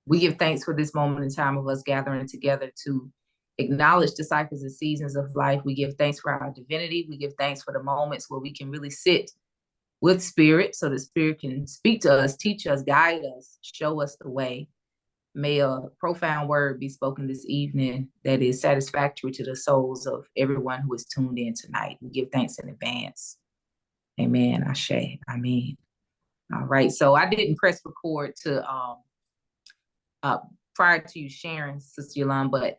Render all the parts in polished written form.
We give thanks for this moment in time of us gathering together to acknowledge the cycles and seasons of life. We give thanks for our divinity. We give thanks for the moments where we can really sit with spirit so the spirit can speak to us, teach us, guide us, show us the way. May a profound word be spoken this evening that is satisfactory to the souls of everyone who is tuned in tonight. We give thanks in advance. Amen. Ashe. Amen. All right. So I didn't press record to prior to you sharing, Sister Yolanda, but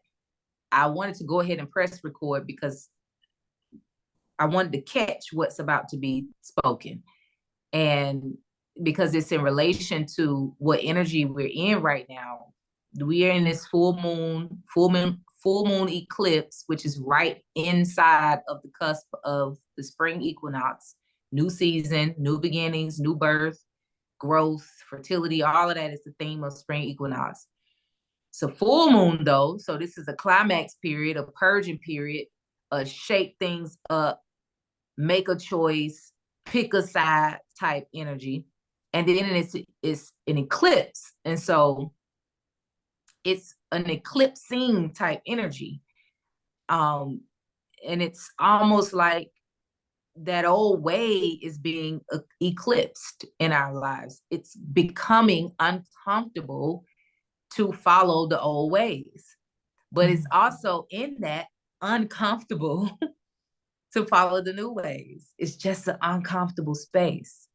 I wanted to go ahead and press record because I wanted to catch what's about to be spoken. And because it's in relation to what energy we're in right now. We are in this full moon eclipse, which is right inside of the cusp of the spring equinox, new season, new beginnings, new birth, growth, fertility, all of that is the theme of spring equinox. So full moon though, so this is a climax period, a purging period, shake things up, make a choice, pick a side type energy. And then it's an eclipse. And so it's an eclipsing type energy. And it's almost like that old way is being eclipsed in our lives. It's becoming uncomfortable to follow the old ways. But it's also in that uncomfortable to follow the new ways. It's just an uncomfortable space.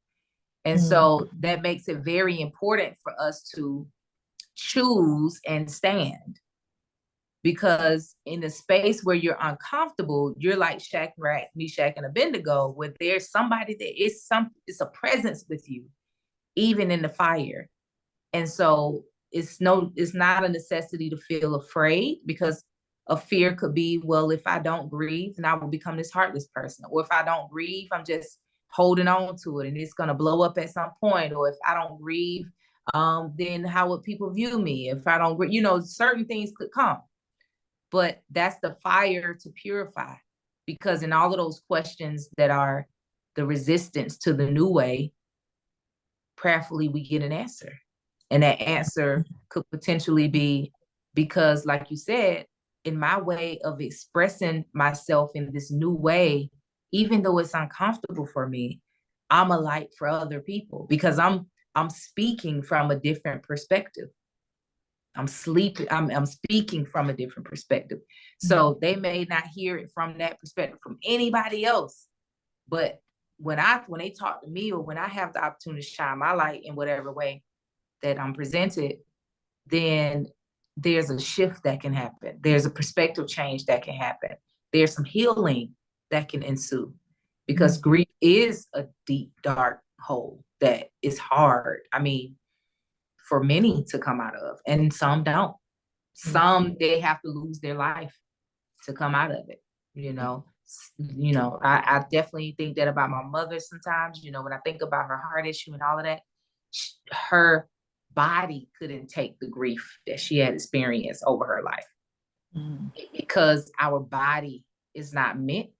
And so that makes it very important for us to choose and stand. Because in the space where you're uncomfortable, you're like Shadrach, Meshach, and Abednego, where there's somebody that is it's a presence with you, even in the fire. And so it's not a necessity to feel afraid, because a fear could be, well, if I don't grieve, then I will become this heartless person. Or if I don't grieve, I'm just holding on to it and it's going to blow up at some point. Or if I don't grieve, then how would people view me? If I don't grieve, certain things could come. But that's the fire to purify, because in all of those questions that are the resistance to the new way, prayerfully we get an answer. And that answer could potentially be because, like you said, in my way of expressing myself in this new way, even though it's uncomfortable for me, I'm a light for other people because I'm speaking from a different perspective. I'm speaking from a different perspective. So they may not hear it from that perspective from anybody else. But when they talk to me, or when I have the opportunity to shine my light in whatever way that I'm presented, then there's a shift that can happen. There's a perspective change that can happen. There's some healing that can ensue, because grief is a deep, dark hole that is hard. I mean, for many to come out of, and some don't. Some, they have to lose their life to come out of it. I definitely think that about my mother sometimes. When I think about her heart issue and all of that, her body couldn't take the grief that she had experienced over her life, because our body is not meant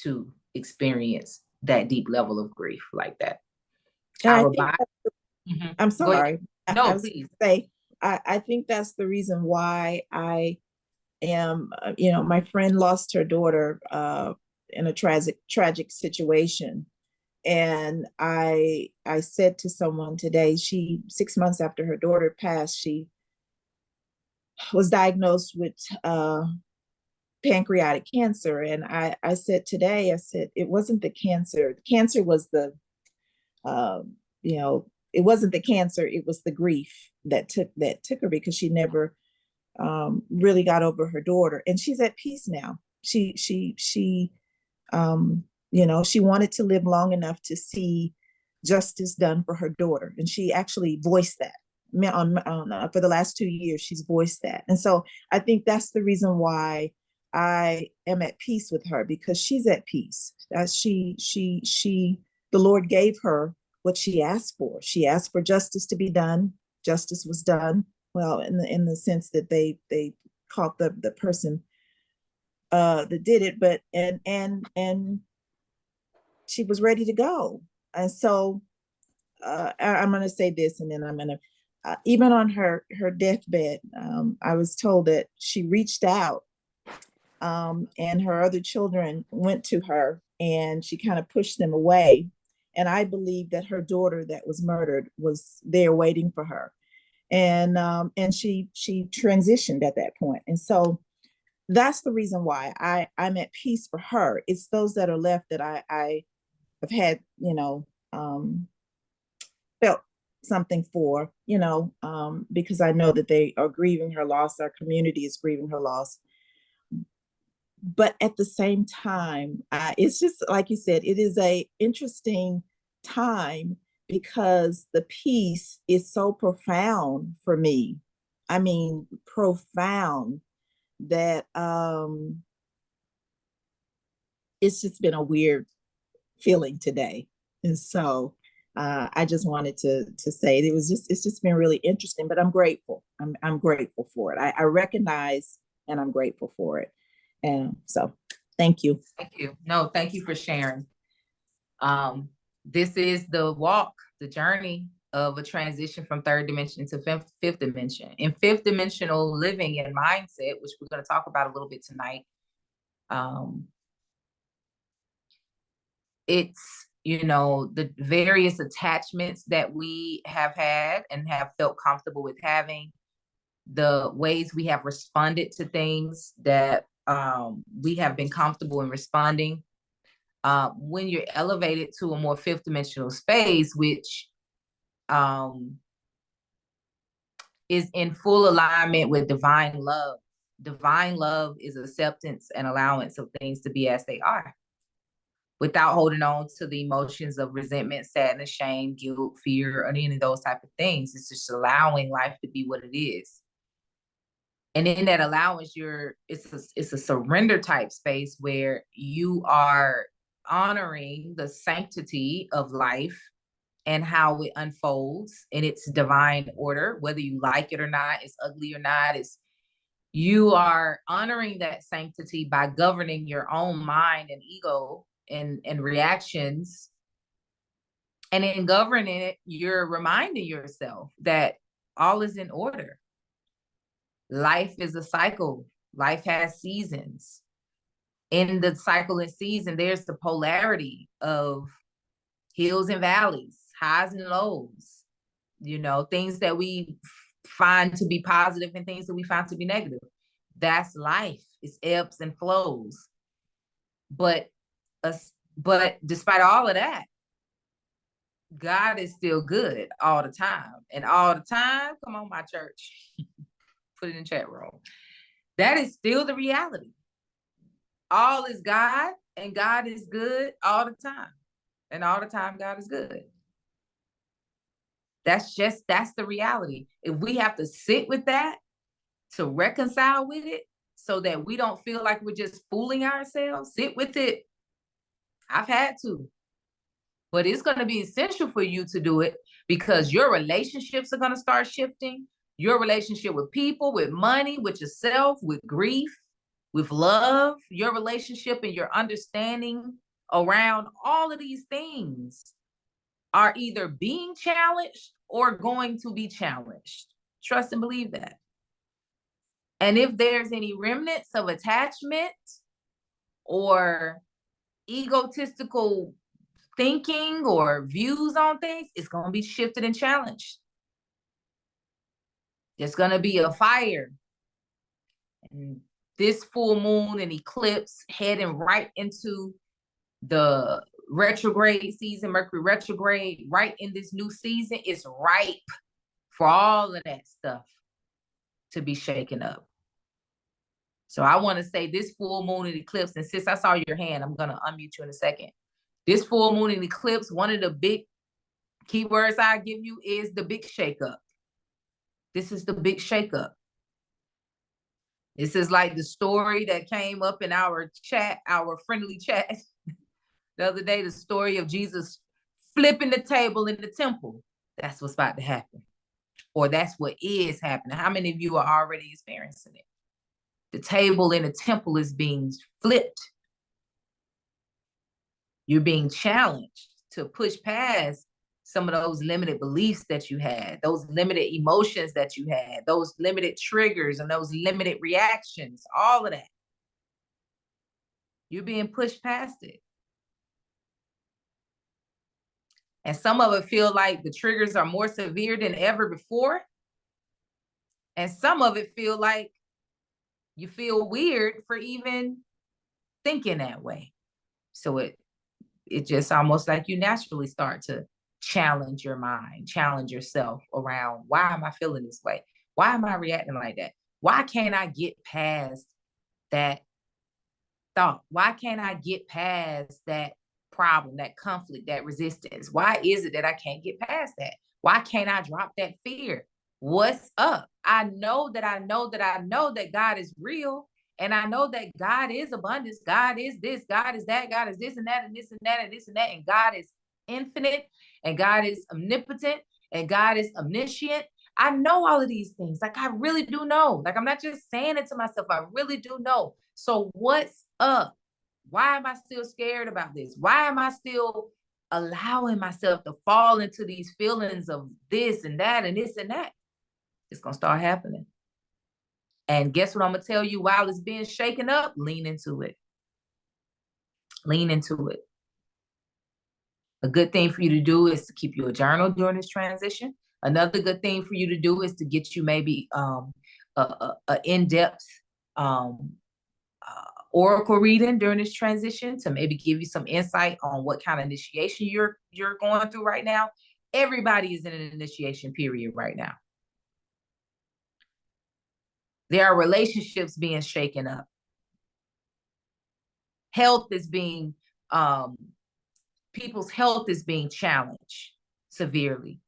to experience that deep level of grief like that. Our body. I'm sorry. No, please. I think that's the reason why I am, my friend lost her daughter in a tragic situation. And I said to someone today, 6 months after her daughter passed, she was diagnosed with pancreatic cancer. And I said today, it wasn't the cancer. The cancer was it wasn't the cancer, it was the grief that took her, because she never really got over her daughter. And she's at peace now. She wanted to live long enough to see justice done for her daughter. And she actually voiced that for the last 2 years. She's voiced that. And so I think that's the reason why I am at peace with her, because she's at peace. The Lord gave her what she asked for. She asked for justice to be done. Justice was done. Well, in the sense that they caught the person that did it, but and she was ready to go. And so I'm going to say this, and then even on her deathbed, I was told that she reached out, and her other children went to her, and she kind of pushed them away. And I believe that her daughter that was murdered was there waiting for her, and she transitioned at that point. And so that's the reason why I'm at peace for her. It's those that are left that I have had, felt something for, because I know that they are grieving her loss. Our community is grieving her loss. But at the same time, it's just like you said, it is a interesting time because the peace is so profound for me. I mean, profound that it's just been a weird feeling today. And so I just wanted to say it's just been really interesting, but I'm grateful. I'm grateful for it. I recognize and I'm grateful for it. And so thank you. Thank you. No, thank you for sharing. This is the walk, the journey of a transition from third dimension to fifth dimension. In fifth dimensional living and mindset, which we're going to talk about a little bit tonight, it's, the various attachments that we have had and have felt comfortable with having, the ways we have responded to things that we have been comfortable in responding. When you're elevated to a more fifth dimensional space, which is in full alignment with divine love. Divine love is acceptance and allowance of things to be as they are, without holding on to the emotions of resentment, sadness, shame, guilt, fear, or any of those type of things. It's just allowing life to be what it is. And in that allowance, it's a surrender type space where you are honoring the sanctity of life and how it unfolds in its divine order, whether you like it or not, it's ugly or not, you are honoring that sanctity by governing your own mind and ego and reactions. And in governing it, you're reminding yourself that all is in order. Life is a cycle. Life has seasons. In the cycle and season, there's the polarity of hills and valleys, highs and lows, things that we find to be positive and things that we find to be negative. That's life. It's ebbs and flows. But despite all of that, God is still good all the time. And all the time, come on, my church, put it in chat room. That is still the reality. All is God, and God is good all the time. And all the time, God is good. That's the reality. If we have to sit with that to reconcile with it so that we don't feel like we're just fooling ourselves, sit with it. I've had to. But it's going to be essential for you to do it because your relationships are going to start shifting. Your relationship with people, with money, with yourself, with grief, with love, your relationship and your understanding around all of these things are either being challenged or going to be challenged. Trust and believe that. And if there's any remnants of attachment or egotistical thinking or views on things, it's going to be shifted and challenged. There's going to be a fire. And this full moon and eclipse heading right into the retrograde season, Mercury retrograde, right in this new season, is ripe for all of that stuff to be shaken up. So I want to say this full moon and eclipse, and since I saw your hand, I'm going to unmute you in a second. This full moon and eclipse, one of the big keywords I give you is the big shakeup. This is the big shakeup. This is like the story that came up in our chat, our friendly chat the other day, the story of Jesus flipping the table in the temple. That's what's about to happen. Or that's what is happening. How many of you are already experiencing it? The table in the temple is being flipped. You're being challenged to push past some of those limited beliefs that you had, those limited emotions that you had, those limited triggers and those limited reactions, all of that. You're being pushed past it. And some of it feel like the triggers are more severe than ever before. And some of it feel like you feel weird for even thinking that way. So it just almost like you naturally start to challenge your mind, challenge yourself around, why am I feeling this way? Why am I reacting like that? Why can't I get past that thought? Why can't I get past that problem, that conflict, that resistance? Why is it that I can't get past that? Why can't I drop that fear? What's up? I know that God is real. And I know that God is abundance. God is this, God is that, God is this and that, and this and that, and this and that. And God is infinite, and God is omnipotent, and God is omniscient. I know all of these things. Like, I really do know. Like, I'm not just saying it to myself. I really do know. So what's up? Why am I still scared about this? Why am I still allowing myself to fall into these feelings of this and that and this and that? It's going to start happening. And guess what I'm going to tell you while it's being shaken up? Lean into it. Lean into it. A good thing for you to do is to keep you a journal during this transition. Another good thing for you to do is to get you maybe a in-depth oracle reading during this transition to maybe give you some insight on what kind of initiation you're going through right now. Everybody is in an initiation period right now. There are relationships being shaken up. Health is being, people's health is being challenged severely.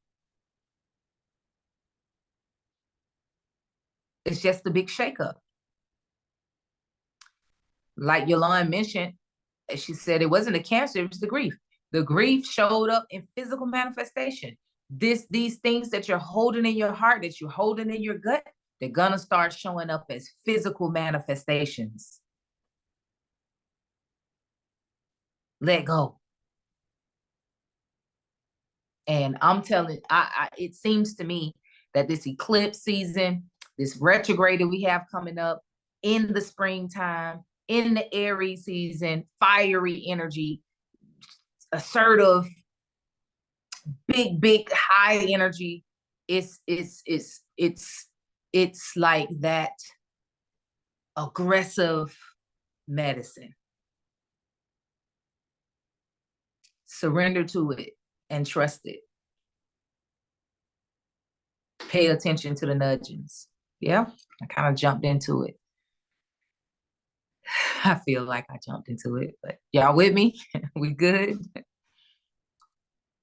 It's just a big shakeup. Like Yolanda mentioned, she said it wasn't a cancer, it was the grief. The grief showed up in physical manifestation. These things that you're holding in your heart, that you're holding in your gut, they're gonna start showing up as physical manifestations. Let go. And I'm telling, it seems to me that this eclipse season, this retrograde that we have coming up in the springtime, in the Aries season, fiery energy, assertive, big, high energy. It's like that aggressive medicine. Surrender to it and trust it. Pay attention to the nudgings. Yeah, I kind of jumped into it. I feel like I jumped into it, but y'all with me? We good?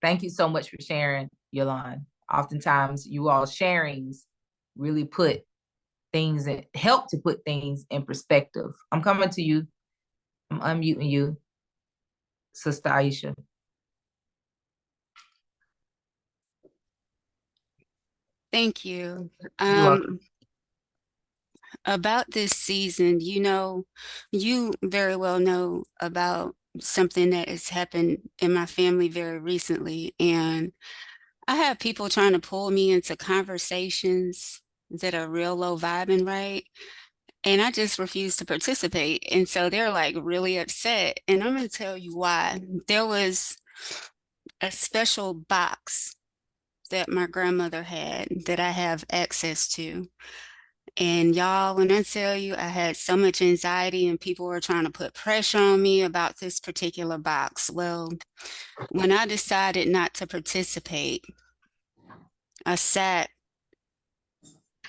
Thank you so much for sharing, Yolanda. Oftentimes, you all sharings really put things in, help to put things in perspective. I'm coming to you. I'm unmuting you, Sister Aisha. Thank you. You're welcome. About this season, you very well know about something that has happened in my family very recently. And I have people trying to pull me into conversations that are real low vibing, right? And I just refuse to participate. And so they're like really upset. And I'm going to tell you why. There was a special box that my grandmother had that I have access to. And y'all, when I tell you I had so much anxiety and people were trying to put pressure on me about this particular box. Well, when I decided not to participate, I sat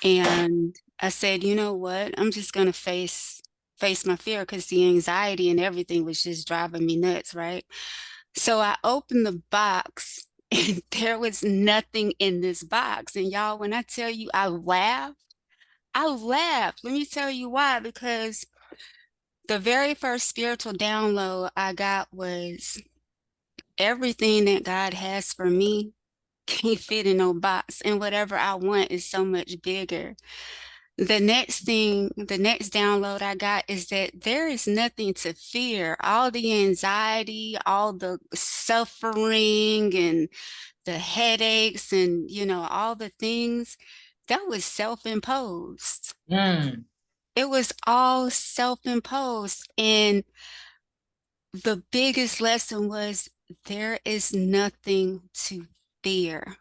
and I said, you know what? I'm just going to face my fear because the anxiety and everything was just driving me nuts, right? So I opened the box and there was nothing in this box. And y'all, when I tell you I laughed, Let me tell you why, because the very first spiritual download I got was everything that God has for me can't fit in no box, and whatever I want is so much bigger. The next download I got is that there is nothing to fear. All the anxiety, all the suffering, and the headaches and, you know, all the things, that was self-imposed. Mm, It was all self-imposed. And the biggest lesson was there is nothing to fear.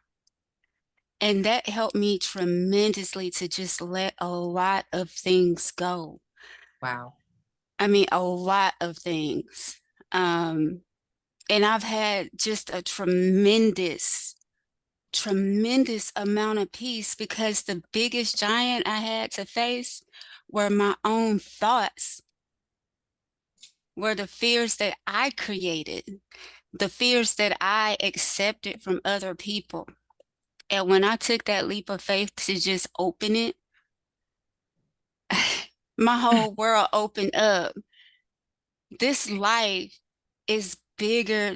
And that helped me tremendously to just let a lot of things go. wow. I mean, a lot of things. Um, and I've had just a tremendous amount of peace because the biggest giant I had to face were my own thoughts, were the fears that I created, the fears that I accepted from other people. And when I took that leap of faith to just open it, my whole world opened up. This life is bigger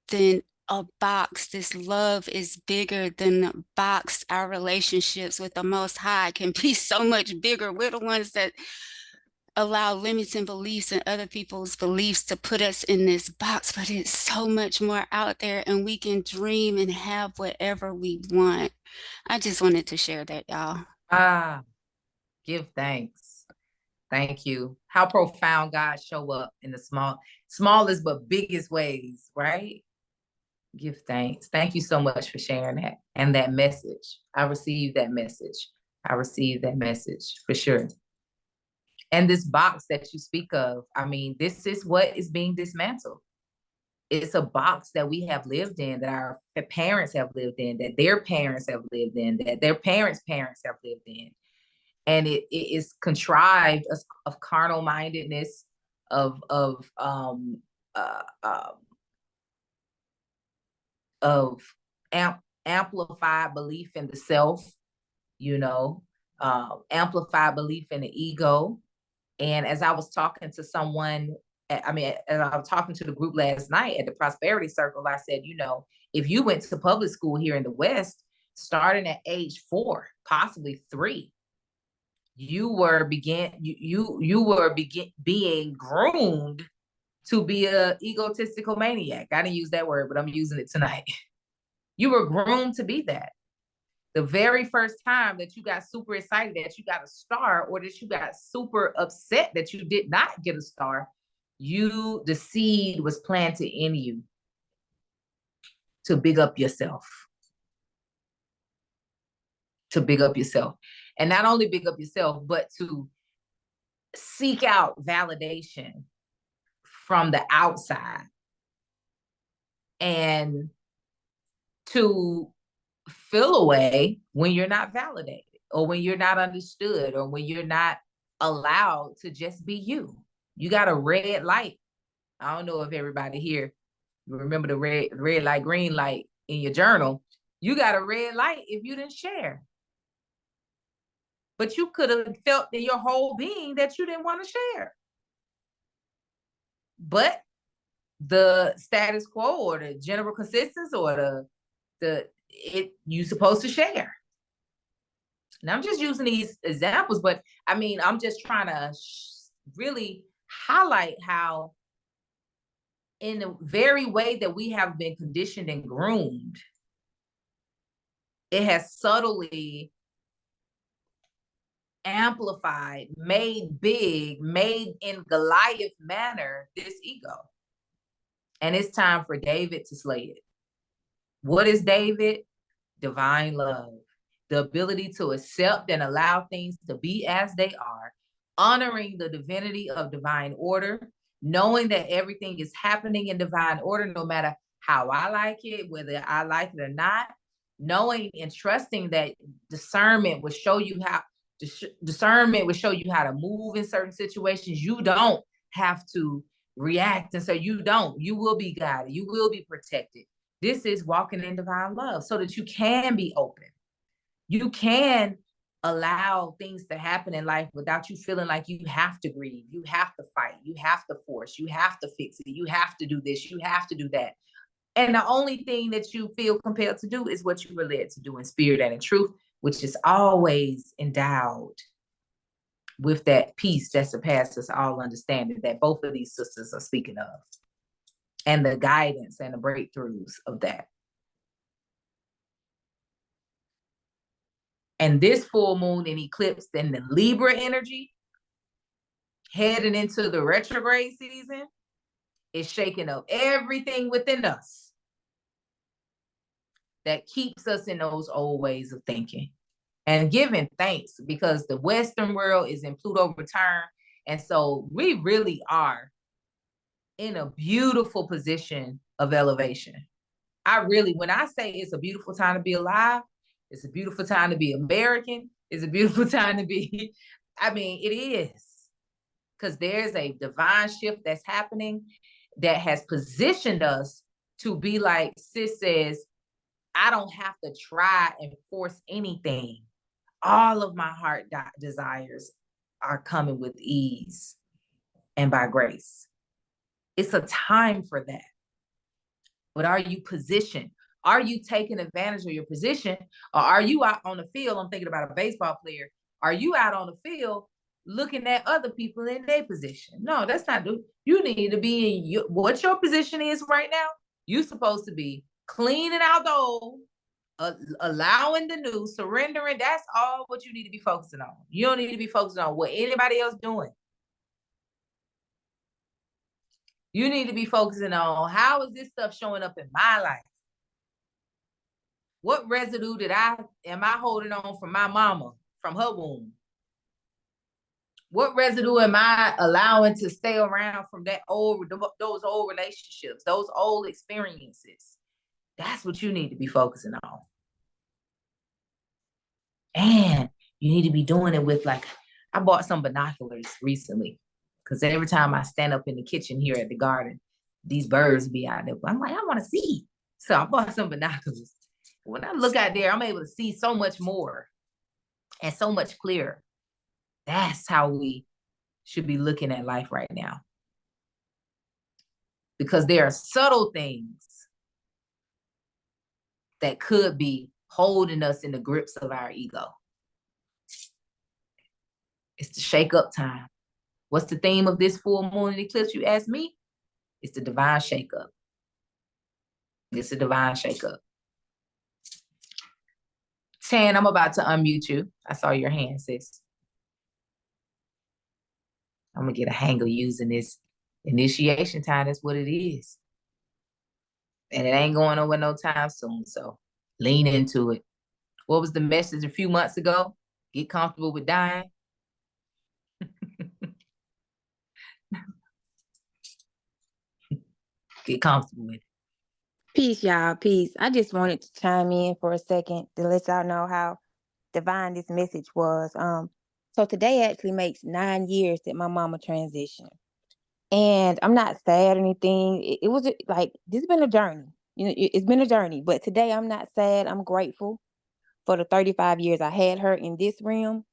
than a box. This love is bigger than a box. Our relationships with the Most High can be so much bigger. We're the ones that allow limits and beliefs and other people's beliefs to put us in this box, but it's so much more out there, and we can dream and have whatever we want. I just wanted to share that, y'all. Ah, give thanks. Thank you. How profound God show up in the smallest but biggest ways, right? Give thanks. Thank you so much for sharing that and that message. I received that message. I received that message for sure. And this box that you speak of, I mean, this is what is being dismantled. It's a box that we have lived in, that our parents have lived in, that their parents have lived in, that their parents' parents have lived in. And it is contrived of carnal mindedness, of uh, uh, of amplified belief in the self, you know, amplified belief in the ego. And as I was talking to someone, I mean, as I was talking to the group last night at the Prosperity Circle, I said, you know, if you went to public school here in the West, starting at age 4, possibly 3, you were being groomed to be a egotistical maniac. I didn't use that word, but I'm using it tonight. You were groomed to be that. The very first time that you got super excited that you got a star, or that you got super upset that you did not get a star, the seed was planted in you to big up yourself. To big up yourself. And not only big up yourself, but to seek out validation from the outside, and to feel away when you're not validated, or when you're not understood, or when you're not allowed to just be you. You got a red light. I don't know if everybody here remember the red light, green light in your journal. You got a red light if you didn't share. But you could have felt in your whole being that you didn't want to share. But the status quo, or the general consensus, or you supposed to share. Now I'm just using these examples, but I mean, I'm just trying to really highlight how, in the very way that we have been conditioned and groomed, it has subtly amplified, made big, made in Goliath manner, this ego. And it's time for David to slay it. What is David? Divine love. The ability to accept and allow things to be as they are, honoring the divinity of divine order, knowing that everything is happening in divine order, no matter how I like it, whether I like it or not, knowing and trusting that discernment will show you how to move in certain situations. You don't have to react, and so you will be guided, you will be protected. This is walking in divine love, so that you can be open. You can allow things to happen in life without you feeling like you have to grieve, you have to fight, you have to force, you have to fix it, you have to do this, you have to do that. And the only thing that you feel compelled to do is what you were led to do in spirit and in truth, which is always endowed with that peace that surpasses all understanding that both of these sisters are speaking of, and the guidance and the breakthroughs of that. And this full moon and eclipse and the Libra energy heading into the retrograde season is shaking up everything within us that keeps us in those old ways of thinking and giving thanks, because the Western world is in Pluto return. And so we really are in a beautiful position of elevation. When I say it's a beautiful time to be alive, it's a beautiful time to be American, it's a beautiful time to be, I mean, it is. Because there's a divine shift that's happening that has positioned us to be like Sis says, I don't have to try and force anything. All of my heart desires are coming with ease and by grace. It's a time for that. But are you positioned? Are you taking advantage of your position? Or are you out on the field? I'm thinking about a baseball player. Are you out on the field looking at other people in their position? No, that's not. You need to be in what your position is right now. You're supposed to be cleaning out the old, allowing the new, surrendering. That's all what you need to be focusing on. You don't need to be focusing on what anybody else doing. You need to be focusing on, how is this stuff showing up in my life? What residue am I holding on from my mama, from her womb? What residue am I allowing to stay around from those old relationships, those old experiences? That's what you need to be focusing on. And you need to be doing it with, like, I bought some binoculars recently, because every time I stand up in the kitchen here at the garden, these birds be out there. I'm like, I want to see. So I bought some binoculars. When I look out there, I'm able to see so much more and so much clearer. That's how we should be looking at life right now. Because there are subtle things that could be holding us in the grips of our ego. It's the shake up time. What's the theme of this full moon and eclipse, you ask me? It's the divine shake up. It's a divine shake up. Tan, I'm about to unmute you. I saw your hand, sis. I'm gonna get a hang of using this initiation time. That's what it is. And it ain't going nowhere no time soon. So lean into it. What was the message a few months ago? Get comfortable with dying. Get comfortable with it. Peace, y'all. Peace. I just wanted to chime in for a second to let y'all know how divine this message was. So today actually makes 9 years that my mama transitioned. And I'm not sad or anything. It was like, this has been a journey. You know, it's been a journey. But today I'm not sad. I'm grateful for the 35 years I had her in this realm.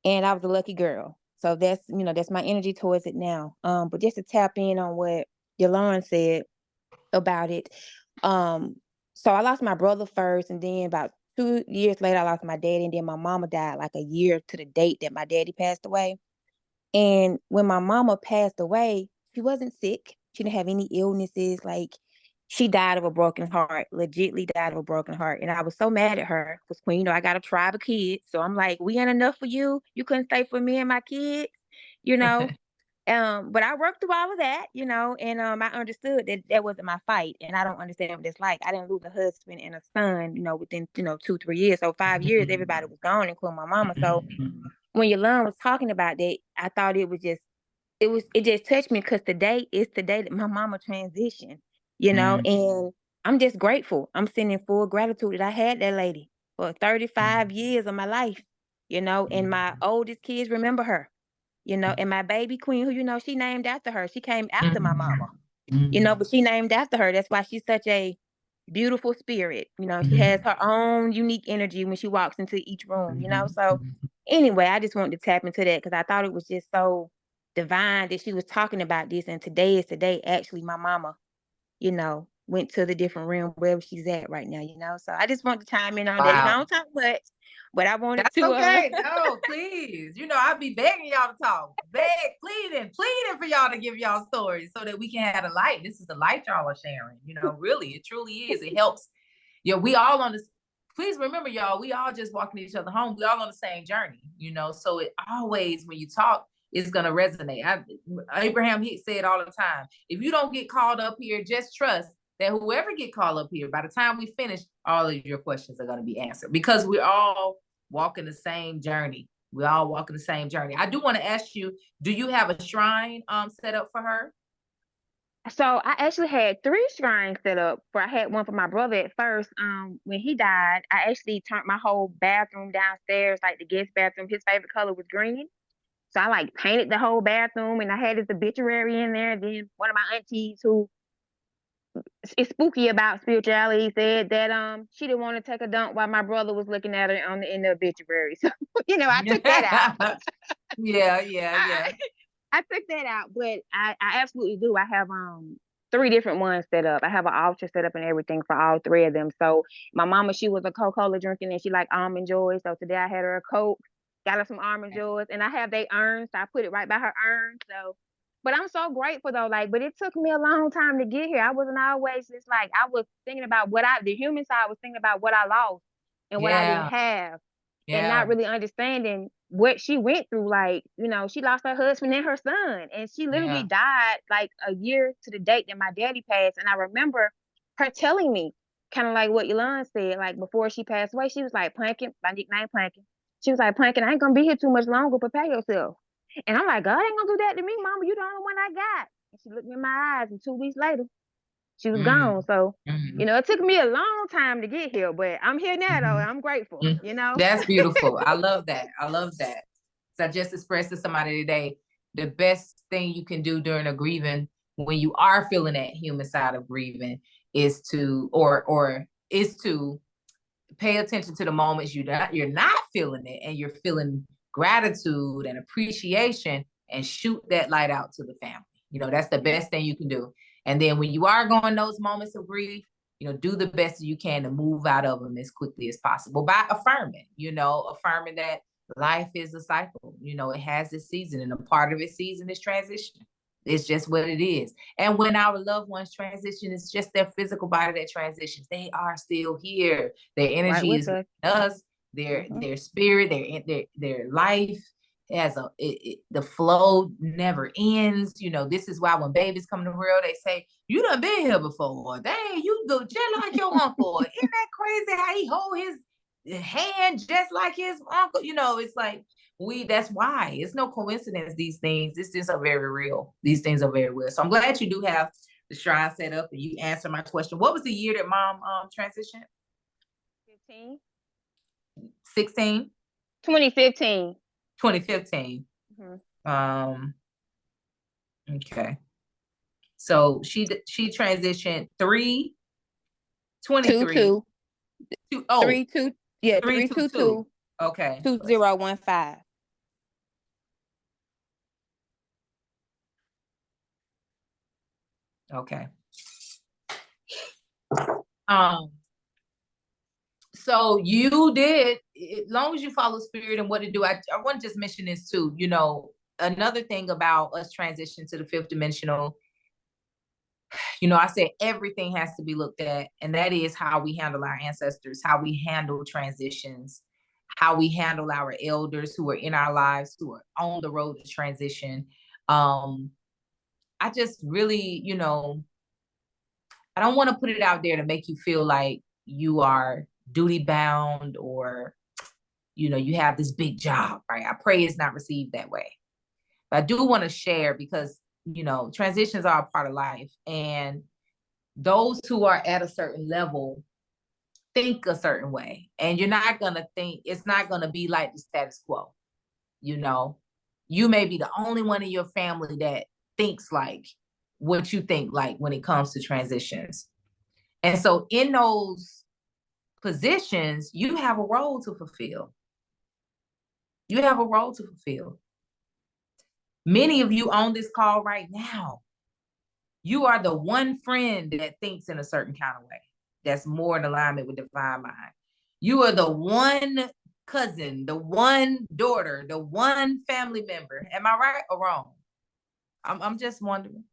And I was a lucky girl. So that's my energy towards it now. But just to tap in on what Yolanda said about it. So I lost my brother first, and then about 2 years later, I lost my daddy, and then my mama died like a year to the date that my daddy passed away. And when my mama passed away, she wasn't sick. She didn't have any illnesses. Like, she died of a broken heart, legitly died of a broken heart. And I was so mad at her because, Queen, I got a tribe of kids. So I'm like, we ain't enough for you. You couldn't stay for me and my kids, you know? But I worked through all of that, and I understood that that wasn't my fight. And I don't understand what it's like. I didn't lose a husband and a son, within, 2-3 years. So 5 years, everybody was gone, including my mama. So when Yolanda was talking about that, I thought it just touched me because today is the day that my mama transitioned, and I'm just grateful. I'm sitting in full gratitude that I had that lady for 35 years of my life, and my oldest kids remember her, and my baby queen, who, she named after her. She came after my mama, but she named after her. That's why she's such a beautiful spirit. She has her own unique energy when she walks into each room, So anyway, I just wanted to tap into that because I thought it was just so divine that she was talking about this. And today is the day actually my mama, went to the different realm wherever she's at right now. So I just wanted to chime in on that. I don't talk much, but I wanted That's to. Okay. No, please. I'll be begging y'all to talk. Pleading for y'all to give y'all stories so that we can have a light. This is the light y'all are sharing. Really, it truly is. It helps. We all on this. please remember, y'all, we all just walking each other home. We all on the same journey, you know. So it always, when you talk, it's gonna resonate. Abraham Hicks said all the time, if you don't get called up here, just trust that whoever get called up here, by the time we finish, all of your questions are gonna be answered, because we're all walking the same journey. We all walking the same journey. I do want to ask you, do you have a shrine set up for her? So I actually had 3 shrines set up. I had one for my brother at first. When he died, I actually turned my whole bathroom downstairs, like the guest bathroom. His favorite color was green. So I like painted the whole bathroom, and I had his obituary in there. Then one of my aunties who is spooky about spirituality said that she didn't want to take a dump while my brother was looking at her in the obituary. So I took that out. Yeah. I took that out, but I absolutely do. I have 3 different ones set up. I have an altar set up and everything for all 3 of them. So my mama, she was a Coca-Cola drinking, and she liked almond joy. So today I had her a Coke, got her some almond joys, and I have they urns. So I put it right by her urn. So, but I'm so grateful though. But it took me a long time to get here. I wasn't always just like, I was thinking about the human side was thinking about what I lost and what I didn't have, and not really understanding what she went through. She lost her husband and her son, and she literally died like a year to the date that my daddy passed. And I remember her telling me, kind of like what Yolanda said, like before she passed away, she was like, Plankin, my nickname Plankin. She was like, Plankin, I ain't gonna be here too much longer, prepare yourself. And I'm like, God ain't gonna do that to me, mama. You the only one I got. And she looked me in my eyes, and 2 weeks later, she was gone. So, it took me a long time to get here, but I'm here now, though. I'm grateful, That's beautiful. I love that. So I just expressed to somebody today, the best thing you can do during a grieving, when you are feeling that human side of grieving, is to, is to pay attention to the moments you're not feeling it, and you're feeling gratitude and appreciation, and shoot that light out to the family. That's the best thing you can do. And then when you are going those moments of grief, do the best you can to move out of them as quickly as possible by affirming that life is a cycle. It has its season, and a part of its season is transition. It's just what it is. And when our loved ones transition, it's just their physical body that transitions. They are still here. Their energy is with us. Their spirit, their life has the flow never ends. This is why when babies come to the world, they say, you done been here before. Dang, you go just like your uncle. Isn't that crazy how he hold his hand just like his uncle? It's like, that's why. It's no coincidence, these things. These things are very real. These things are very real. So I'm glad you do have the shrine set up, and you answer my question. What was the year that mom transitioned? 15. 16? 2015. 2015. Okay. So she transitioned 3 23 2 2 oh 3 2 yeah 322 okay 2015. Okay. So you did, as long as you follow spirit and what to do. I want to just mention this too. Another thing about us transition to the 5th dimensional, I said everything has to be looked at, and that is how we handle our ancestors, how we handle transitions, how we handle our elders who are in our lives, who are on the road to transition. I just really, I don't want to put it out there to make you feel like you are duty bound, or, you have this big job, right? I pray it's not received that way. But I do want to share, because, transitions are a part of life, and those who are at a certain level think a certain way, and you're not going to think, it's not going to be like the status quo. You may be the only one in your family that thinks like what you think like when it comes to transitions. And so in those positions, you have a role to fulfill. You have a role to fulfill. Many of you on this call right now, you are the one friend that thinks in a certain kind of way, that's more in alignment with divine mind. You are the one cousin, the one daughter, the one family member. Am I right or wrong? I'm just wondering.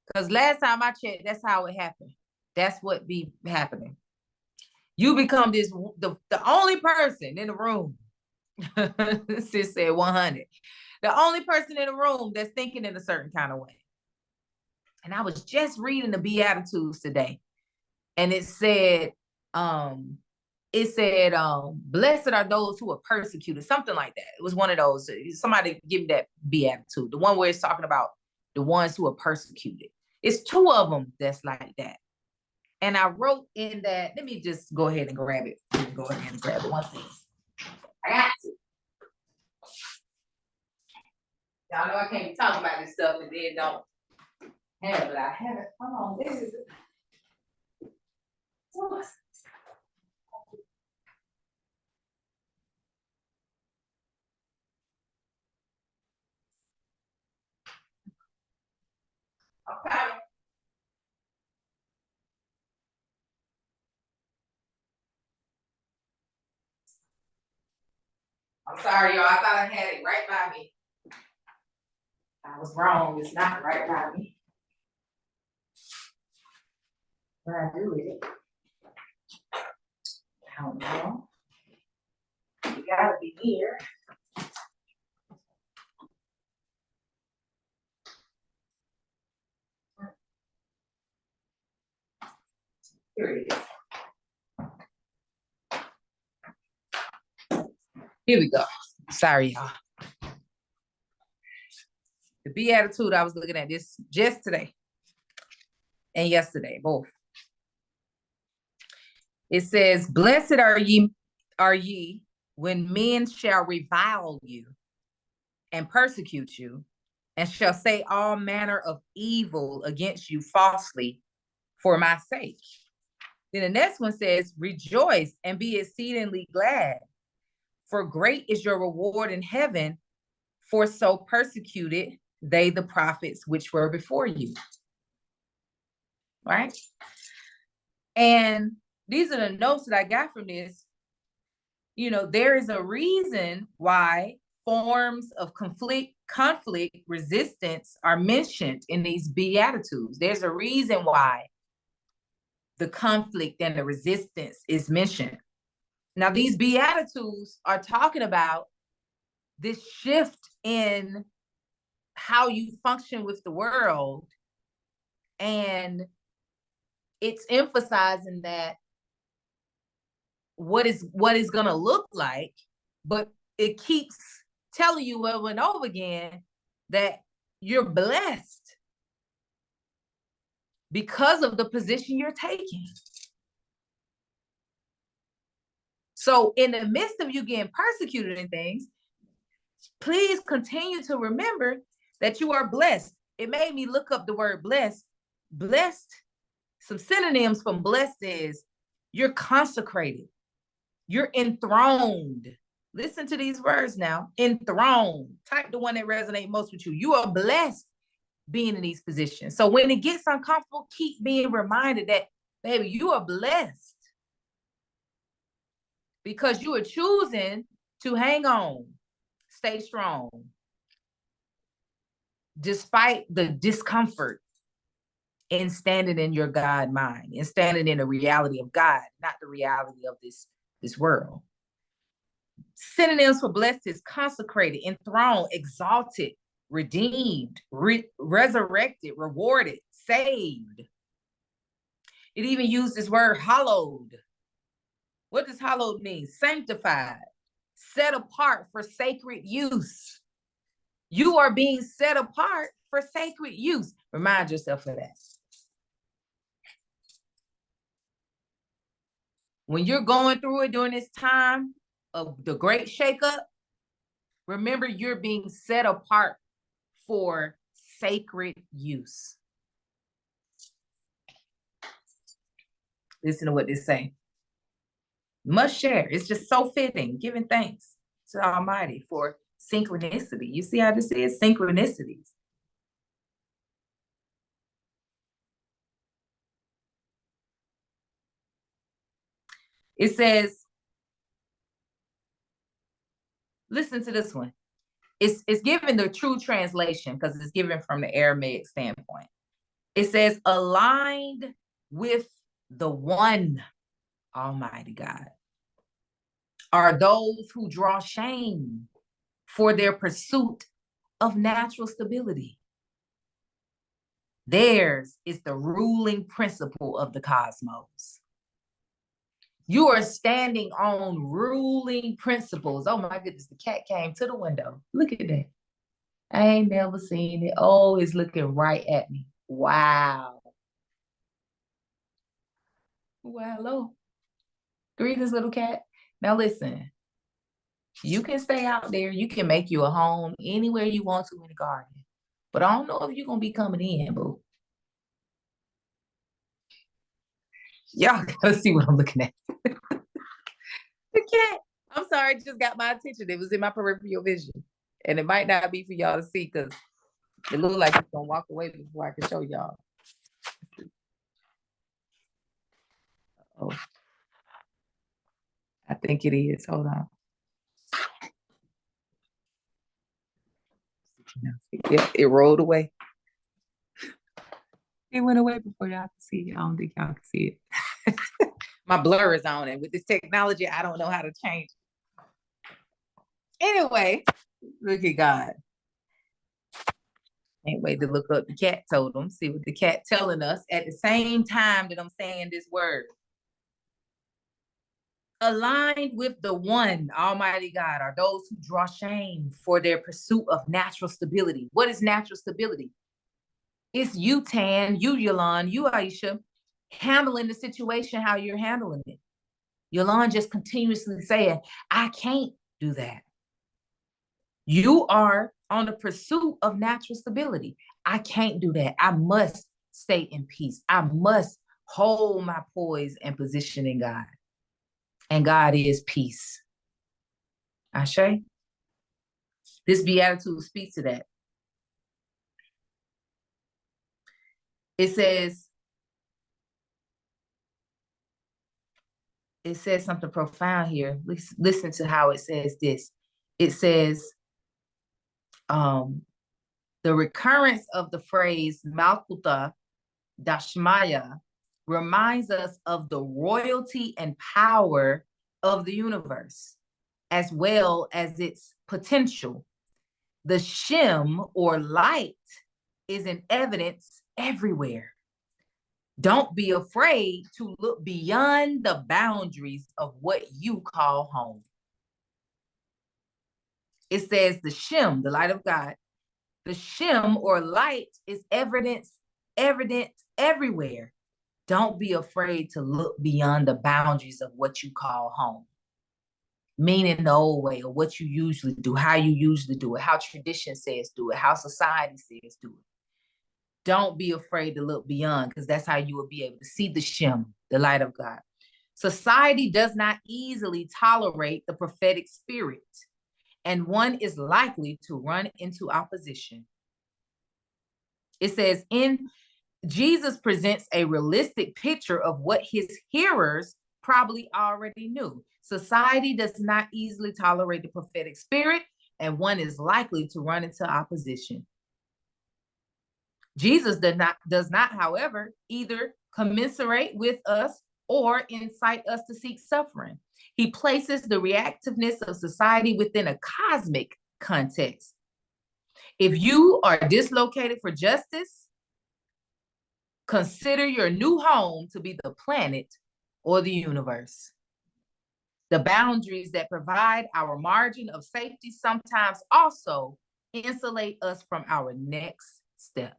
Because last time I checked, that's how it happened. That's what be happening. You become the only person in the room. Sis said 100. The only person in the room that's thinking in a certain kind of way. And I was just reading the Beatitudes today, and it said, blessed are those who are persecuted, something like that. It was one of those. Somebody give me that Beatitude, the one where it's talking about the ones who are persecuted. It's two of them that's like that. And I wrote in that, let me just go ahead and grab it. Go ahead and grab it. One thing. I got to. Y'all know I can't be talking about this stuff and then don't have it. I have it. Hold on. This is it. Okay. I'm sorry, y'all. I thought I had it right by me. I was wrong. It's not right by me. But I do it. I don't know. You gotta be here. Here it is. Here we go. Sorry, y'all. The Beatitude I was looking at this just today and yesterday, both. It says, blessed are ye when men shall revile you and persecute you, and shall say all manner of evil against you falsely for my sake. Then the next one says, rejoice and be exceedingly glad, for great is your reward in heaven, for so persecuted they the prophets which were before you. Right? And these are the notes that I got from this. You know, there is a reason why forms of conflict, resistance are mentioned in these Beatitudes. There's a reason why the conflict and the resistance is mentioned. Now, these Beatitudes are talking about this shift in how you function with the world. And it's emphasizing that what is going to look like, but it keeps telling you over and over again that you're blessed because of the position you're taking. So in the midst of you getting persecuted and things, please continue to remember that you are blessed. It made me look up the word blessed. Blessed, some synonyms from blessed is you're consecrated, you're enthroned. Listen to these words now. Enthroned. Type the one that resonates most with you. You are blessed being in these positions. So when it gets uncomfortable, keep being reminded that, baby, you are blessed because you are choosing to hang on, stay strong, despite the discomfort in standing in your God mind and standing in the reality of God, not the reality of this world. Synonyms for blessed is consecrated, enthroned, exalted, redeemed, resurrected, rewarded, saved. It even used this word hallowed. What does hallowed mean? Sanctified, set apart for sacred use. You are being set apart for sacred use. Remind yourself of that. When you're going through it during this time of the great shakeup, remember you're being set apart for sacred use. Listen to what they say. Must share. It's just so fitting, giving thanks to the Almighty for synchronicity. You see how this is? Synchronicities. It says, listen to this one. It's given the true translation because it's given from the Aramaic standpoint. It says, aligned with the one. Almighty God, are those who draw shame for their pursuit of natural stability. Theirs is the ruling principle of the cosmos. You are standing on ruling principles. Oh my goodness, the cat came to the window. Look at that. I ain't never seen it. Oh, it's looking right at me. Wow. Well, hello. Greetings, little cat. Now listen, you can stay out there. You can make you a home anywhere you want to in the garden. But I don't know if you're going to be coming in, boo. Y'all gotta see what I'm looking at. The cat. I'm sorry, it just got my attention. It was in my peripheral vision. And it might not be for y'all to see because it looks like it's gonna walk away before I can show y'all. Oh, I think it is. Hold on. Yeah, it rolled away. It went away before y'all could see it. I don't think y'all can see it. My blur is on, and with this technology, I don't know how to change it. Anyway, look at God. Can't wait to look up the cat totem, see what the cat telling us at the same time that I'm saying this word. Aligned with the one Almighty God are those who draw shame for their pursuit of natural stability. What is natural stability? It's you, Tan, you, Yolande, you, Aisha, handling the situation how you're handling it. Yolande just continuously saying, I can't do that. You are on the pursuit of natural stability. I can't do that. I must stay in peace. I must hold my poise and position in God. And God is peace. Ashe? This beatitude speaks to that. It says something profound here. Listen to how it says this. It says, the recurrence of the phrase Malkuta Dashmaya reminds us of the royalty and power of the universe, as well as its potential. The Shem, or light, is in evidence everywhere. Don't be afraid to look beyond the boundaries of what you call home. It says the Shem, the light of God, the Shem, or light, is evident everywhere. Don't be afraid to look beyond the boundaries of what you call home. Meaning the old way, or what you usually do, how you usually do it, how tradition says do it, how society says do it. Don't be afraid to look beyond, because that's how you will be able to see the Shem, the light of God. Society does not easily tolerate the prophetic spirit, and one is likely to run into opposition. It says, Jesus presents a realistic picture of what his hearers probably already knew. Society does not easily tolerate the prophetic spirit, and one is likely to run into opposition. Jesus does not, however, either commiserate with us or incite us to seek suffering. He places the reactiveness of society within a cosmic context. If you are dislocated for justice, consider your new home to be the planet or the universe. The boundaries that provide our margin of safety sometimes also insulate us from our next step.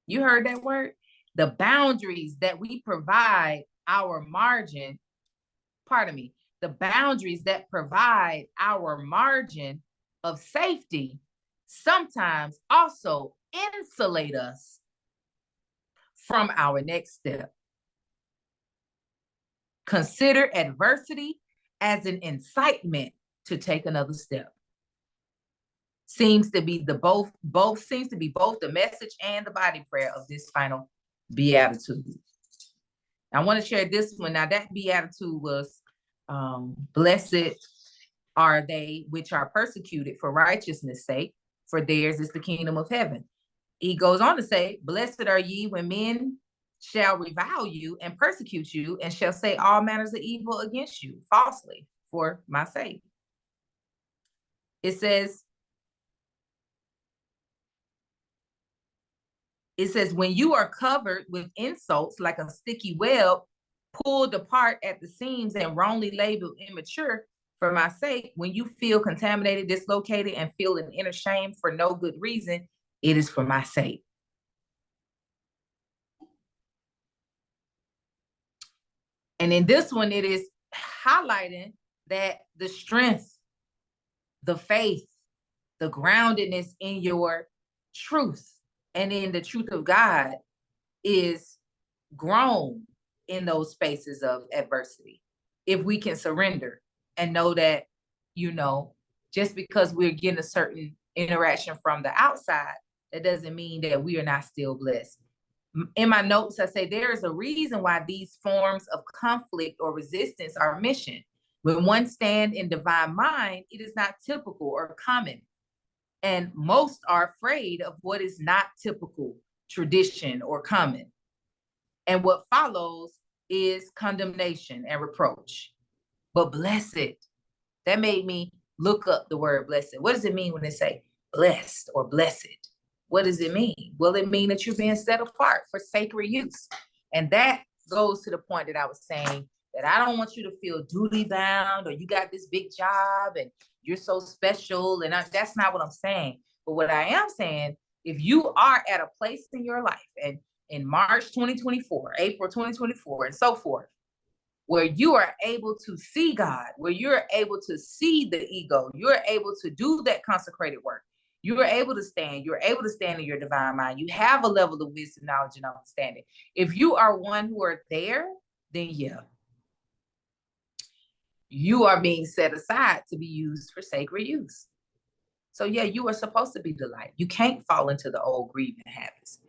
You heard that word? The boundaries that we provide our margin, the boundaries that provide our margin of safety sometimes also insulate us from our next step. Consider adversity as an incitement to take another step. Seems to be both the message and the body prayer of this final beatitude. I want to share this one. Now, that beatitude was, blessed are they which are persecuted for righteousness' sake, for theirs is the kingdom of heaven. He goes on to say, blessed are ye when men shall revile you and persecute you, and shall say all manners of evil against you falsely for my sake. It says, when you are covered with insults like a sticky web, pulled apart at the seams and wrongly labeled immature for my sake, when you feel contaminated, dislocated, and feel an inner shame for no good reason, it is for my sake. And in this one, it is highlighting that the strength, the faith, the groundedness in your truth and in the truth of God is grown in those spaces of adversity. If we can surrender and know that, just because we're getting a certain interaction from the outside, that doesn't mean that we are not still blessed. In my notes, I say there is a reason why these forms of conflict or resistance are mentioned. When one stands in divine mind, it is not typical or common. And most are afraid of what is not typical, tradition, or common. And what follows is condemnation and reproach. But blessed, that made me look up the word blessed. What does it mean when they say blessed or blessed? What does it mean? Well, it means that you're being set apart for sacred use. And that goes to the point that I was saying, that I don't want you to feel duty bound, or you got this big job and you're so special. And that's not what I'm saying. But what I am saying, if you are at a place in your life, and in March 2024, April 2024, and so forth, where you are able to see God, where you're able to see the ego, you're able to do that consecrated work, you're able to stand in your divine mind, you have a level of wisdom, knowledge, and understanding. If you are one who are there, then yeah, you are being set aside to be used for sacred use. So yeah, you are supposed to be the light. You can't fall into the old grieving habits.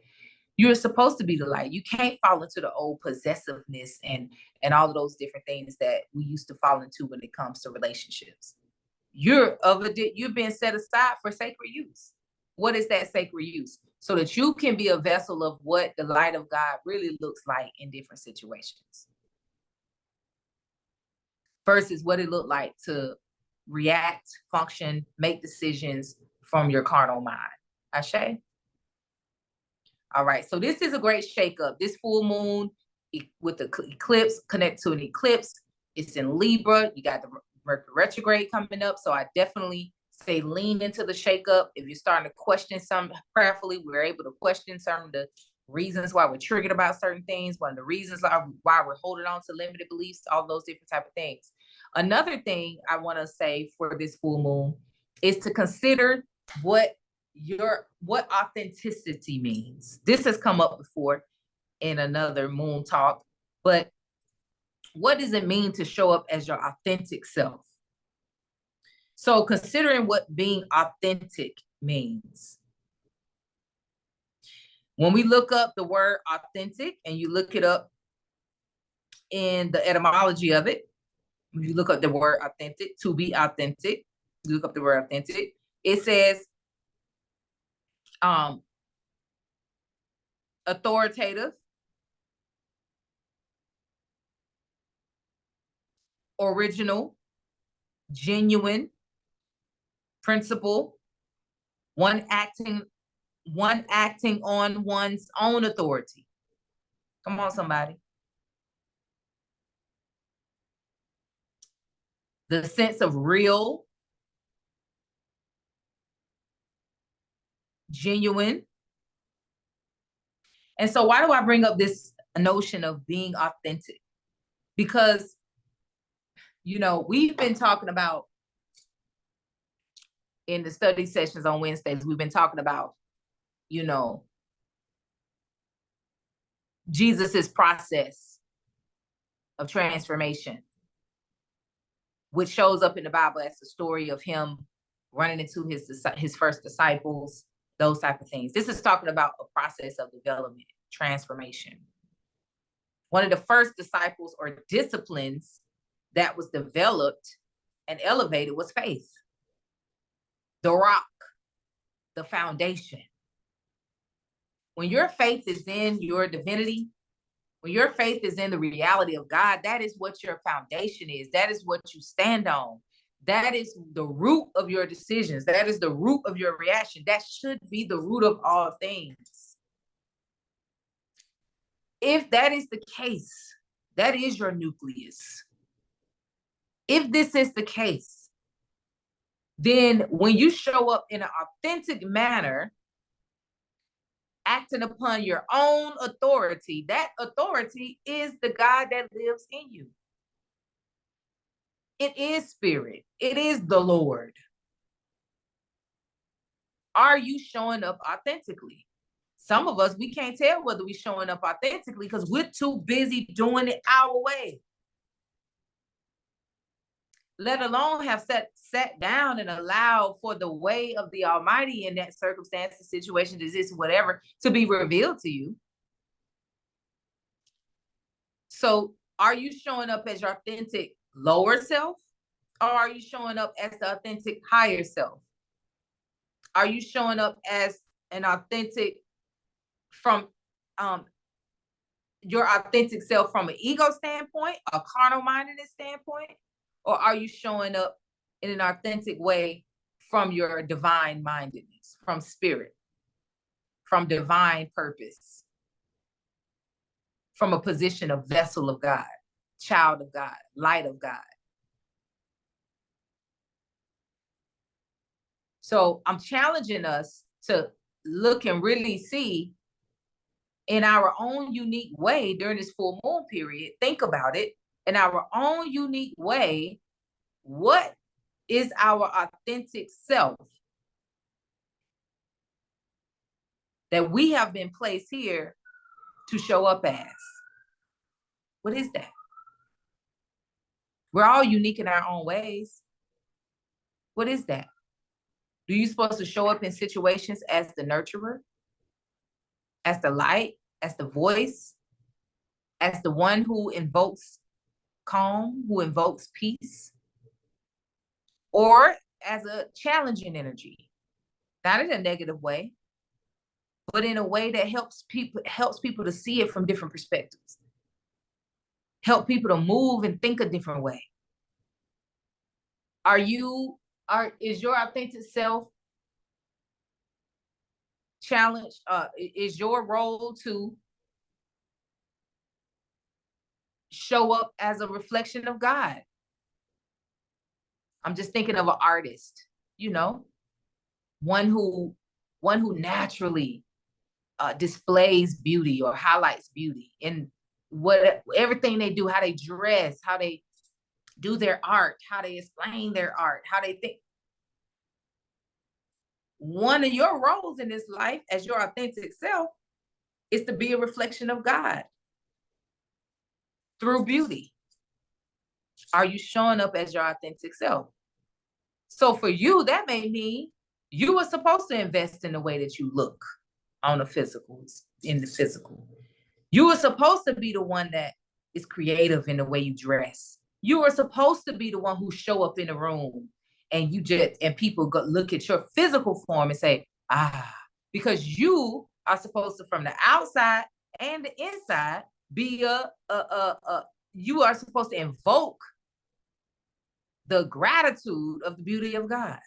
You're supposed to be the light. You can't fall into the old possessiveness and all of those different things that we used to fall into when it comes to relationships. You're being set aside for sacred use. What is that sacred use? So that you can be a vessel of what the light of God really looks like in different situations, versus what it looked like to react, function, make decisions from your carnal mind. Ashe? All right, so this is a great shakeup. This full moon with the eclipse, connect to an eclipse. It's in Libra. You got the Mercury retrograde coming up. So I definitely say lean into the shakeup. If you're starting to question something prayerfully, we're able to question some of the reasons why we're triggered about certain things, one of the reasons why we're holding on to limited beliefs, all those different type of things. Another thing I want to say for this full moon is to consider what authenticity means. This has come up before in another moon talk, but what does it mean to show up as your authentic self? So considering what being authentic means. When we look up the word authentic and you look it up in the etymology of it, when you look up the word authentic, to be authentic, you look up the word authentic, it says authoritative, original, genuine, principle, one acting on one's own authority. Come on, somebody. The sense of real, genuine. And so why do I bring up this notion of being authentic? Because, we've been talking about in the study sessions on Wednesdays, we've been talking about, Jesus's process of transformation, which shows up in the Bible as the story of him running into his first disciples, those type of things. This is talking about a process of development, transformation. One of the first disciples or disciplines that was developed and elevated was faith. The rock, the foundation. When your faith is in your divinity, When your faith is in the reality of God, that is what your foundation is. That is what you stand on. That is the root of your decisions. That is the root of your reaction. That should be the root of all things. If that is the case, that is your nucleus. If this is the case, then when you show up in an authentic manner, acting upon your own authority, that authority is the God that lives in you. It is spirit. It is the Lord. Are you showing up authentically? Some of us, we can't tell whether we're showing up authentically because we're too busy doing it our way. Let alone have sat down and allowed for the way of the Almighty in that circumstance, the situation, disease, whatever, to be revealed to you. So are you showing up as your authentic lower self? Or are you showing up as the authentic higher self? Are you showing up as an authentic from your authentic self from an ego standpoint, a carnal mindedness standpoint? Or are you showing up in an authentic way from your divine mindedness, from spirit, from divine purpose, from a position of vessel of God, child of God, light of God? So I'm challenging us to look and really see in our own unique way during this full moon period, think about it, in our own unique way, what is our authentic self that we have been placed here to show up as? What is that? We're all unique in our own ways. What is that? Do you supposed to show up in situations as the nurturer, as the light, as the voice, as the one who invokes calm, who invokes peace, or as a challenging energy, not in a negative way, but in a way that helps people to see it from different perspectives, help people to move and think a different way? Is your authentic self challenged? Is your role to show up as a reflection of God? I'm just thinking of an artist, one who naturally displays beauty or highlights beauty in everything they do, how they dress, how they do their art, how they explain their art, how they think. One of your roles in this life as your authentic self is to be a reflection of God through beauty. Are you showing up as your authentic self? So for you, that may mean you were supposed to invest in the way that you look on the physical, in the physical. You were supposed to be the one that is creative in the way you dress. You were supposed to be the one who show up in the room and people look at your physical form and say, because you are supposed to, from the outside and the inside, be you are supposed to invoke the gratitude of the beauty of God.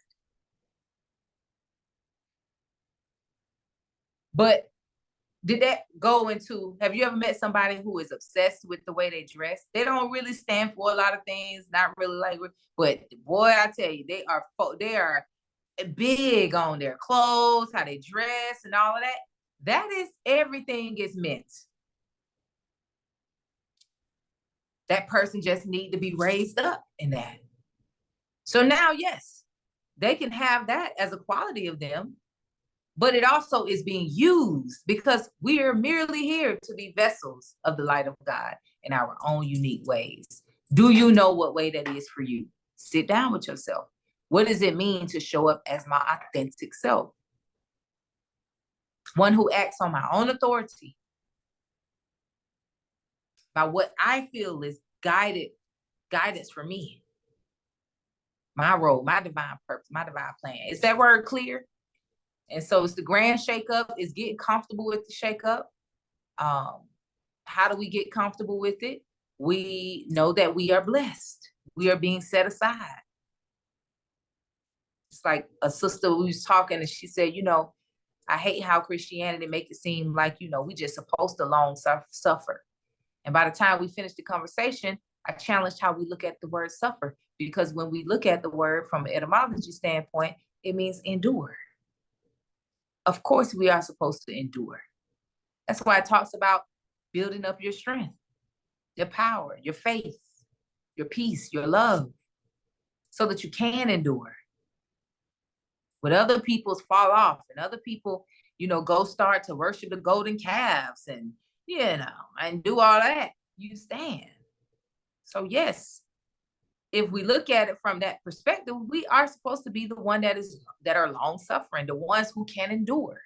But did that go into, have you ever met somebody who is obsessed with the way they dress? They don't really stand for a lot of things, not really like, but boy, I tell you, they are big on their clothes, how they dress and all of that. That is, everything is meant. That person just need to be raised up in that. So now, yes, they can have that as a quality of them, but it also is being used because we are merely here to be vessels of the light of God in our own unique ways. Do you know what way that is for you? Sit down with yourself. What does it mean to show up as my authentic self? One who acts on my own authority, by what I feel is guidance for me. My role, my divine purpose, my divine plan. Is that word clear? And so it's the grand shakeup, is getting comfortable with the shakeup. How do we get comfortable with it? We know that we are blessed. We are being set aside. It's like a sister who was talking and she said, I hate how Christianity make it seem like, we just supposed to long suffer. And by the time we finished the conversation, I challenged how we look at the word suffer, because when we look at the word from an etymology standpoint, it means endure. Of course, we are supposed to endure. That's why it talks about building up your strength, your power, your faith, your peace, your love, so that you can endure. When other people's fall off and other people, go start to worship the golden calves and, and do all that, you stand. So yes, if we look at it from that perspective, we are supposed to be the one that are long suffering, the ones who can endure.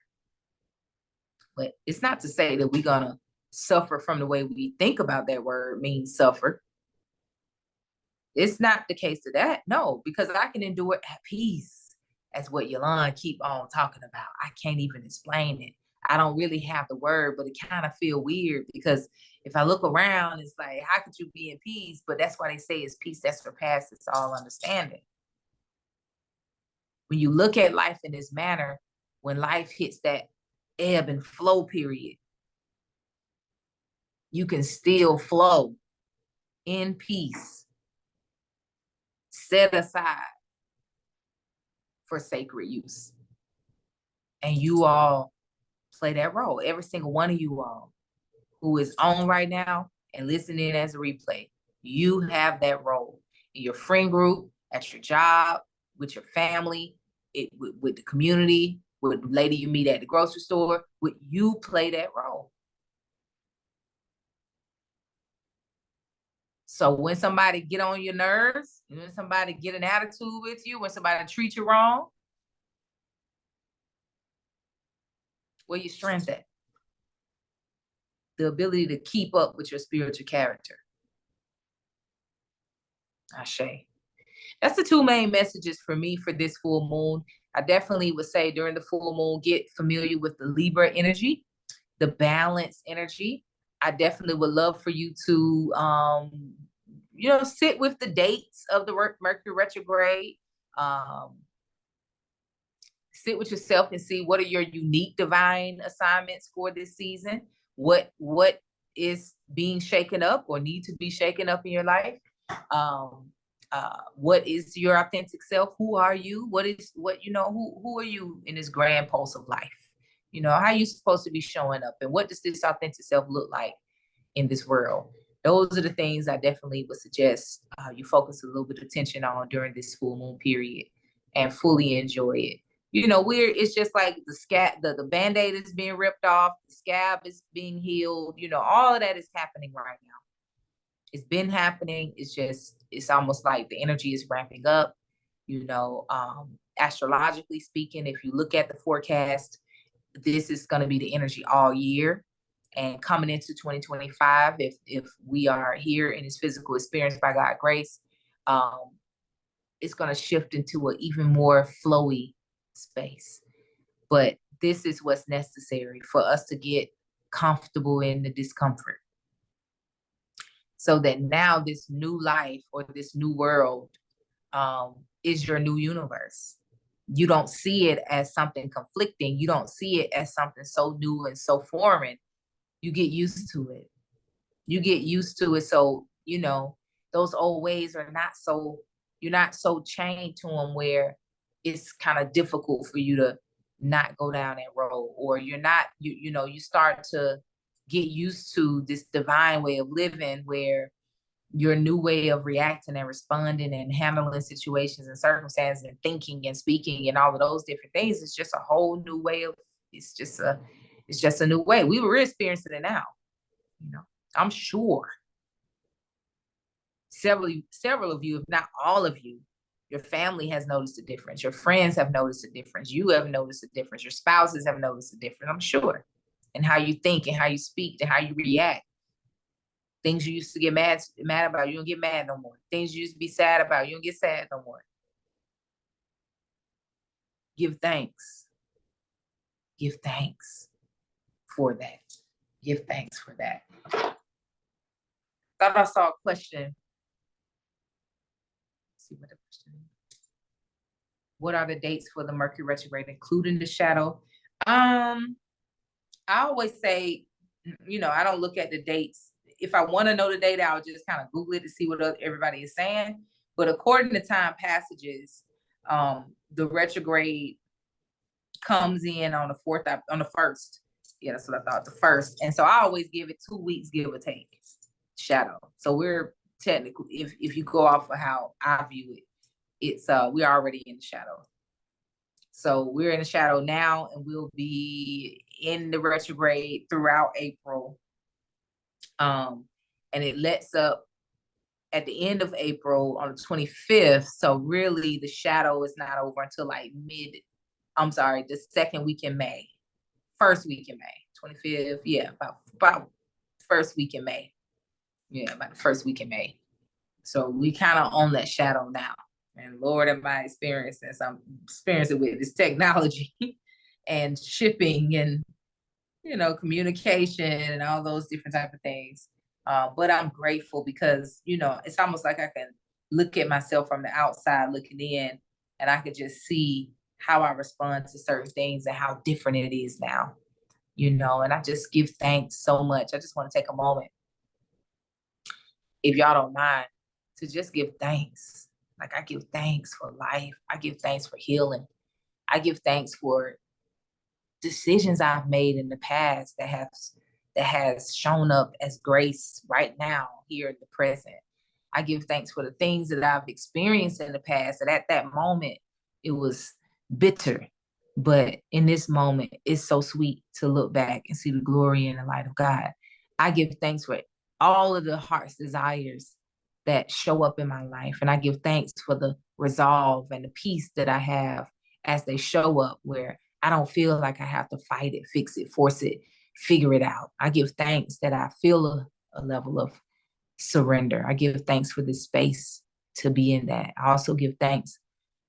But it's not to say that we're gonna suffer from the way we think about that word means suffer. It's not the case of that, no, because I can endure at peace. That's what Yolanda keep on talking about. I can't even explain it. I don't really have the word, but it kind of feel weird, because if I look around, it's like, how could you be in peace? But that's why they say it's peace that surpasses all understanding. When you look at life in this manner, when life hits that ebb and flow period, you can still flow in peace, set aside for sacred use. And you all play that role. Every single one of you all who is on right now and listening as a replay, you have that role in your friend group, at your job, with your family, with the community, with the lady you meet at the grocery store. You play that role. So when somebody get on your nerves, when somebody get an attitude with you, when somebody treat you wrong, where your strength at? The ability to keep up with your spiritual character. Ashe. That's the two main messages for me for this full moon. I definitely would say during the full moon, get familiar with the Libra energy, the balance energy. I definitely would love for you to, sit with the dates of the Mercury retrograde. Sit with yourself and see what are your unique divine assignments for this season. What is being shaken up or need to be shaken up in your life? What is your authentic self? Who are you? Who are you in this grand pulse of life? How are you supposed to be showing up? And what does this authentic self look like in this world? Those are the things I definitely would suggest you focus a little bit of attention on during this full moon period and fully enjoy it. It's just like the Band-Aid is being ripped off, the scab is being healed, all of that is happening right now. It's been happening. It's almost like the energy is ramping up. Astrologically speaking, if you look at the forecast, this is going to be the energy all year. And coming into 2025, if we are here in this physical experience by God's grace, it's going to shift into an even more flowy space. But this is what's necessary for us to get comfortable in the discomfort, so that now this new life or this new world is your new universe. You don't see it as something conflicting. You don't see it as something so new and so foreign. You get used to it. So, those old ways are you're not so chained to them where it's kind of difficult for you to not go down that road, or you're not, you start to get used to this divine way of living where your new way of reacting and responding and handling situations and circumstances and thinking and speaking and all of those different things is just a whole new way of, it's just a new way. We're experiencing it now. I'm sure several of you, if not all of you, your family has noticed a difference. Your friends have noticed a difference. You have noticed a difference. Your spouses have noticed a difference, I'm sure. And how you think and how you speak and how you react. Things you used to get mad about, you don't get mad no more. Things you used to be sad about, you don't get sad no more. Give thanks. Give thanks for that. Give thanks for that. Thought I saw a question. Let's see what the question is. What are the dates for the Mercury retrograde, including the shadow? I always say, I don't look at the dates. If I want to know the date, I'll just kind of Google it to see what everybody is saying. But according to time passages, the retrograde comes in on the first. Yeah, that's what I thought, the first. And so I always give it 2 weeks, give or take, shadow. So we're technically, if you go off of how I view it, it's we're already in the shadow. So we're in the shadow now, and we'll be in the retrograde throughout April. And it lets up at the end of April on the 25th. So really the shadow is not over until like the second week in May. First week in May. 25th, yeah, about first week in May. Yeah, about the first week in May. So we kind of on that shadow now. And Lord, am I experiencing, as I'm experiencing with this technology and shipping and, communication and all those different type of things. But I'm grateful because, it's almost like I can look at myself from the outside looking in, and I could just see how I respond to certain things and how different it is now, and I just give thanks so much. I just want to take a moment, if y'all don't mind, to just give thanks. Like, I give thanks for life. I give thanks for healing. I give thanks for decisions I've made in the past that has shown up as grace right now, here in the present. I give thanks for the things that I've experienced in the past, that at that moment it was bitter. But in this moment, it's so sweet to look back and see the glory and the light of God. I give thanks for all of the heart's desires that show up in my life. And I give thanks for the resolve and the peace that I have as they show up, where I don't feel like I have to fight it, fix it, force it, figure it out. I give thanks that I feel a level of surrender. I give thanks for this space to be in that. I also give thanks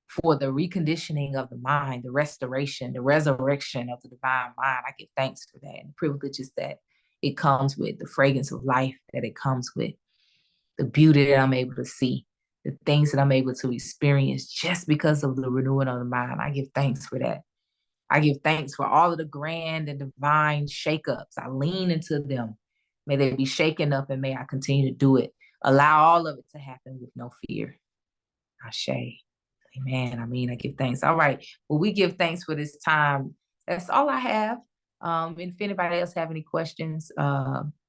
for the reconditioning of the mind, the restoration, the resurrection of the divine mind. I give thanks for that, and the privileges that it comes with, the fragrance of life that it comes with, the beauty that I'm able to see, the things that I'm able to experience just because of the renewing of the mind. I give thanks for that. I give thanks for all of the grand and divine shakeups. I lean into them. May they be shaken up, and may I continue to do it. Allow all of it to happen with no fear. Ashe. Amen. I give thanks. All right. Well, we give thanks for this time. That's all I have. And if anybody else have any questions,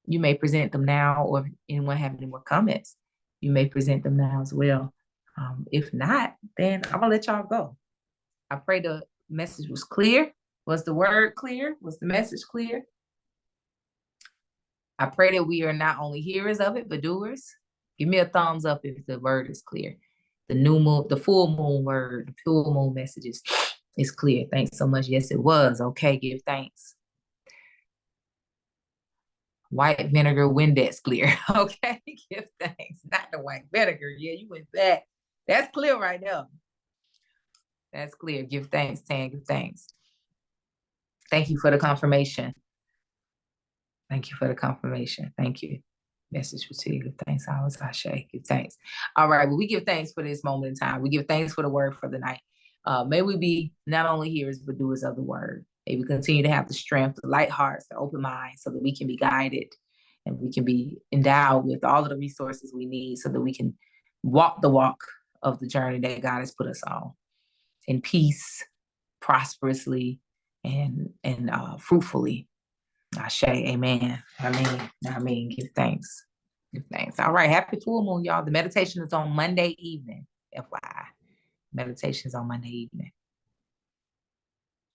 you may present them now, or if anyone have any more comments, you may present them now as well. If not, then I'm gonna let y'all go. I pray the message was clear. Was the word clear? Was the message clear? I pray that we are not only hearers of it, but doers. Give me a thumbs up if the word is clear. The new moon, the full moon word, the full moon messages is clear. Thanks so much. Yes, it was. Okay, give thanks. White vinegar Windex clear. Okay, give thanks. Not the white vinegar. Yeah, you went back. That's clear right now. That's clear. Give thanks, Tan. Give thanks. Thank you for the confirmation. Thank you for the confirmation. Thank you. Message fatigue. Give thanks. Always Ashe. Give thanks. All right. Well, we give thanks for this moment in time. We give thanks for the word for the night. May we be not only hearers, but doers of the word. May we continue to have the strength, the light hearts, the open minds, so that we can be guided and we can be endowed with all of the resources we need, so that we can walk the walk of the journey that God has put us on in peace, prosperously, and fruitfully. Ashe, amen. Amen. Give thanks. Give thanks. All right. Happy full moon, y'all. The meditation is on Monday evening. FYI. Meditation is on Monday evening.